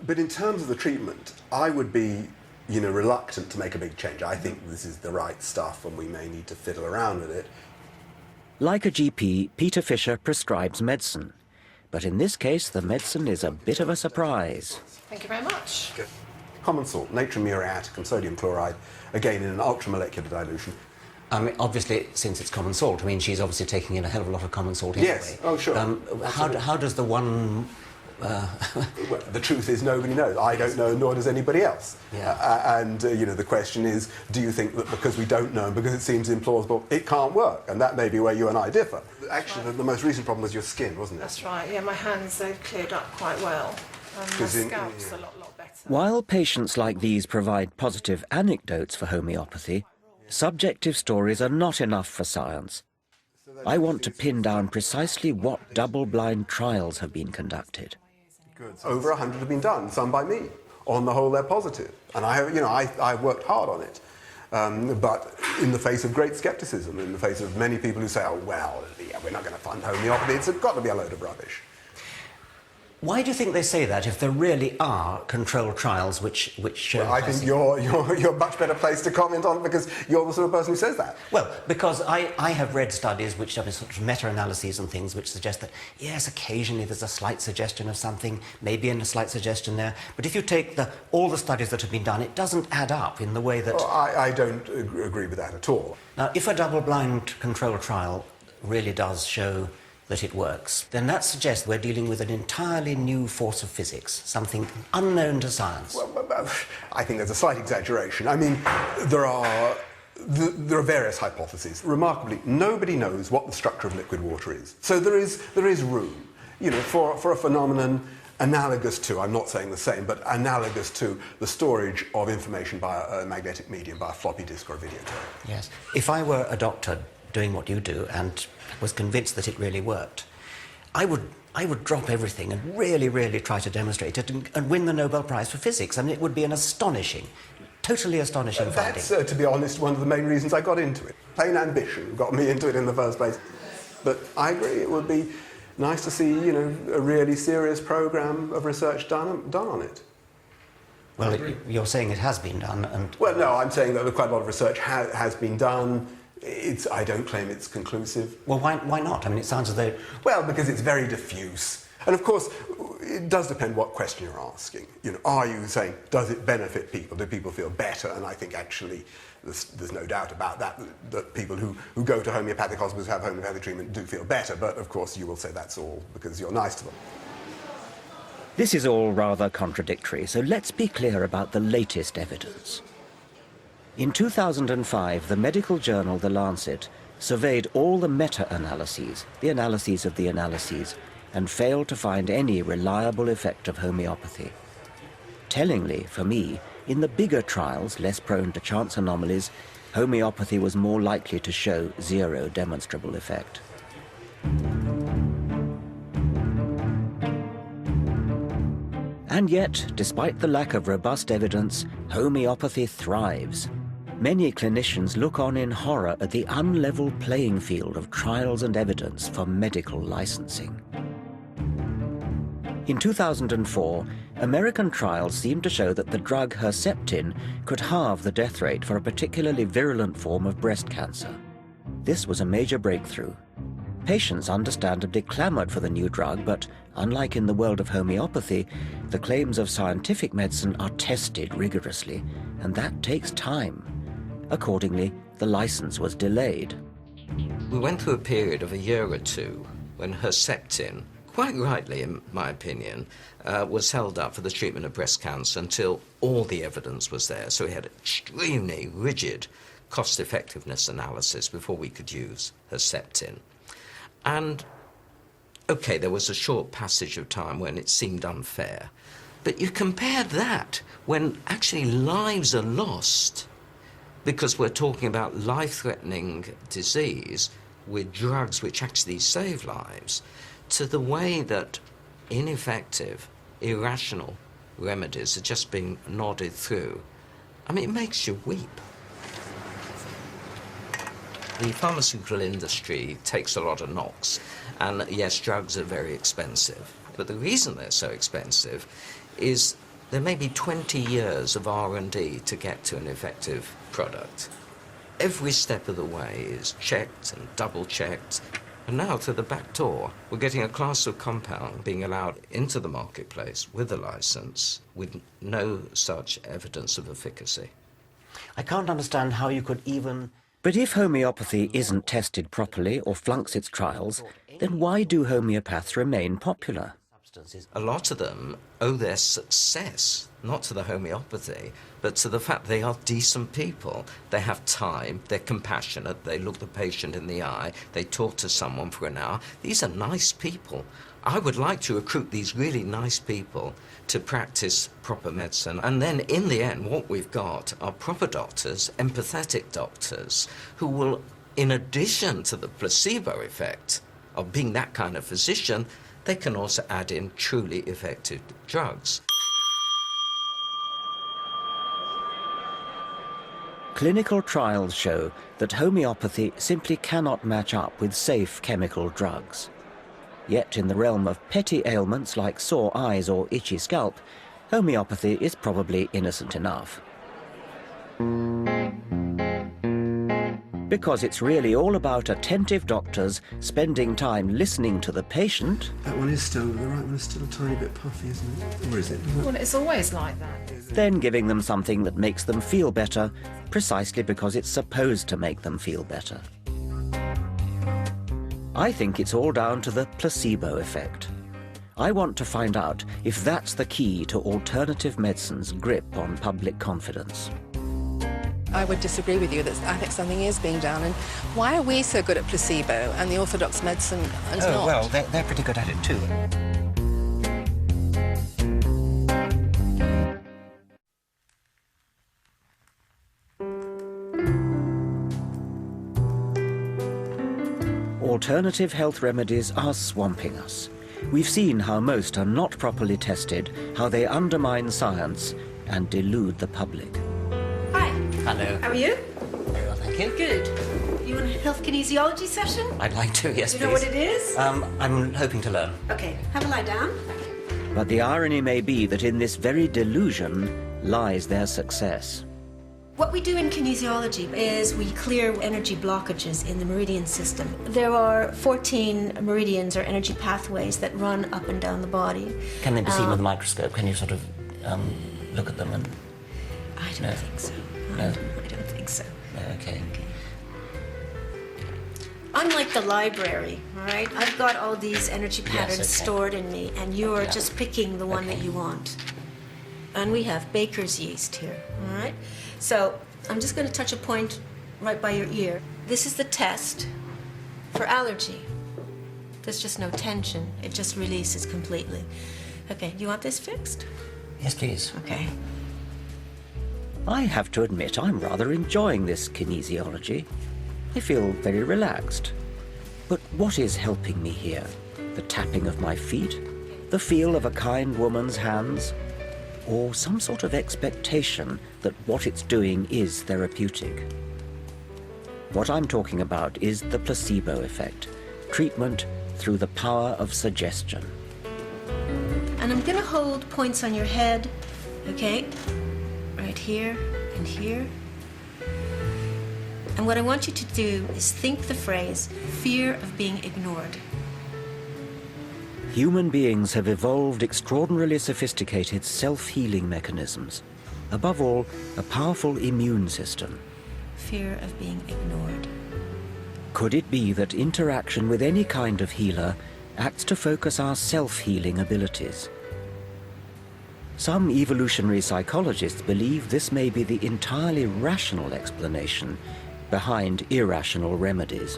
But in terms of the treatment, I would be, reluctant to make a big change. I think this is the right stuff and we may need to fiddle around with it. Like a GP, Peter Fisher prescribes medicine. But in this case, the medicine is a bit of a surprise. Thank you very much. Good. Common salt, natrium muriatic and sodium chloride, again in an ultramolecular dilution. Obviously, since it's common salt, she's obviously taking in a hell of a lot of common salt anyway. Yes, oh sure. How does the one... Well, the truth is nobody knows. I don't know, nor does anybody else. Yeah. The question is, do you think that because we don't know and because it seems implausible, it can't work? And that may be where you and I differ. Actually, the most recent problem was your skin, wasn't it? That's right. Yeah, my hands, they've cleared up quite well. And my scalp's a lot better. While patients like these provide positive anecdotes for homeopathy, subjective stories are not enough for science. I want to pin down precisely what double-blind trials have been conducted. Over 100 have been done, some by me. On the whole, they're positive. And I've worked hard on it. But in the face of great scepticism, in the face of many people who say, oh, well, yeah, we're not going to fund homeopathy, it's got to be a load of rubbish. Why do you think they say that if there really are controlled trials which show... Well, I think you're much better placed to comment on it because you're the sort of person who says that. Well, because I have read studies which have sort of meta-analyses and things which suggest that, yes, occasionally there's a slight suggestion of something, maybe a slight suggestion there, but if you take all the studies that have been done, it doesn't add up in the way that... Oh, I don't agree with that at all. Now, if a double-blind controlled trial really does show that it works, then that suggests we're dealing with an entirely new force of physics, something unknown to science. Well, I think there's a slight exaggeration. There are various hypotheses. Remarkably, nobody knows what the structure of liquid water is. So there is room, for a phenomenon analogous to, I'm not saying the same, but analogous to the storage of information by a magnetic medium, by a floppy disk or a videotape. Yes. If I were a doctor doing what you do and was convinced that it really worked, I would drop everything and really try to demonstrate it and win the Nobel Prize for Physics. It would be an astonishing, totally astonishing finding. That's, to be honest, one of the main reasons I got into it. Plain ambition got me into it in the first place. But I agree, it would be nice to see, a really serious programme of research done on it. Well, you're saying it has been done, and... Well, no, I'm saying that quite a lot of research has been done. I don't claim it's conclusive. Well, why not? It sounds as though... Well, because it's very diffuse. And of course, it does depend what question you're asking. Are you saying, does it benefit people? Do people feel better? And I think actually there's no doubt about that people who go to homeopathic hospitals who have homeopathic treatment do feel better. But of course, you will say that's all because you're nice to them. This is all rather contradictory, so let's be clear about the latest evidence. In 2005, the medical journal The Lancet surveyed all the meta-analyses, the analyses of the analyses, and failed to find any reliable effect of homeopathy. Tellingly, for me, in the bigger trials, less prone to chance anomalies, homeopathy was more likely to show zero demonstrable effect. And yet, despite the lack of robust evidence, homeopathy thrives. Many clinicians look on in horror at the unlevel playing field of trials and evidence for medical licensing. In 2004, American trials seemed to show that the drug Herceptin could halve the death rate for a particularly virulent form of breast cancer. This was a major breakthrough. Patients understandably clamored for the new drug, but unlike in the world of homeopathy, the claims of scientific medicine are tested rigorously, and that takes time. Accordingly, the license was delayed. We went through a period of a year or two when Herceptin, quite rightly in my opinion, was held up for the treatment of breast cancer until all the evidence was there. So we had extremely rigid cost-effectiveness analysis before we could use Herceptin. And, okay, there was a short passage of time when it seemed unfair. But you compare that when actually lives are lost, because we're talking about life-threatening disease with drugs which actually save lives, to the way that ineffective, irrational remedies are just being nodded through. It makes you weep. The pharmaceutical industry takes a lot of knocks, and yes, drugs are very expensive. But the reason they're so expensive is there may be 20 years of R&D to get to an effective product. Every step of the way is checked and double-checked. And now, to the back door, we're getting a class of compound being allowed into the marketplace with a license with no such evidence of efficacy. I can't understand how you could even... But if homeopathy isn't tested properly or flunks its trials, then why do homeopaths remain popular? A lot of them owe their success not to the homeopathy, but to the fact they are decent people. They have time, they're compassionate, they look the patient in the eye, they talk to someone for an hour. These are nice people. I would like to recruit these really nice people to practice proper medicine. And then in the end, what we've got are proper doctors, empathetic doctors, who will, in addition to the placebo effect of being that kind of physician, they can also add in truly effective drugs. Clinical trials show that homeopathy simply cannot match up with safe chemical drugs. Yet in the realm of petty ailments like sore eyes or itchy scalp, homeopathy is probably innocent enough. Because it's really all about attentive doctors spending time listening to the patient. That one is still, the right one is still a tiny bit puffy, isn't it? Or is it? Well, it's always like that. Then giving them something that makes them feel better, precisely because it's supposed to make them feel better. I think it's all down to the placebo effect. I want to find out if that's the key to alternative medicine's grip on public confidence. I would disagree with you that I think something is being done. And why are we so good at placebo and the orthodox medicine is not? Oh, well, they're pretty good at it too. Alternative health remedies are swamping us. We've seen how most are not properly tested, how they undermine science and delude the public. Hi. Hello. How are you? Very well, thank you. Good. You want a health kinesiology session? I'd like to, yes, You please. know what it is? I'm hoping to learn. Okay, have a lie down. But the irony may be that in this very delusion lies their success. What we do in kinesiology is we clear energy blockages in the meridian system. There are 14 meridians or energy pathways that run up and down the body. Can they be seen with a microscope? Can you sort of look at them and... I don't No. think so. No. I don't think so. No, okay. I'm like the library, all right? I've got all these energy patterns okay. stored in me, and you're Yeah. just picking the one Okay. that you want. And we have baker's yeast here, all right? So I'm just going to touch a point right by your ear. This is the test for allergy. There's just no tension. It just releases completely. Okay, you want this fixed? Yes, please. Okay. I have to admit I'm rather enjoying this kinesiology. I feel very relaxed. But what is helping me here? The tapping of my feet? The feel of a kind woman's hands? Or some sort of expectation that what it's doing is therapeutic? What I'm talking about is the placebo effect, treatment through the power of suggestion. And I'm going to hold points on your head, okay? Right here and here. And what I want you to do is think the phrase, fear of being ignored. Human beings have evolved extraordinarily sophisticated self-healing mechanisms. Above all, a powerful immune system. Fear of being ignored. Could it be that interaction with any kind of healer acts to focus our self-healing abilities? Some evolutionary psychologists believe this may be the entirely rational explanation behind irrational remedies.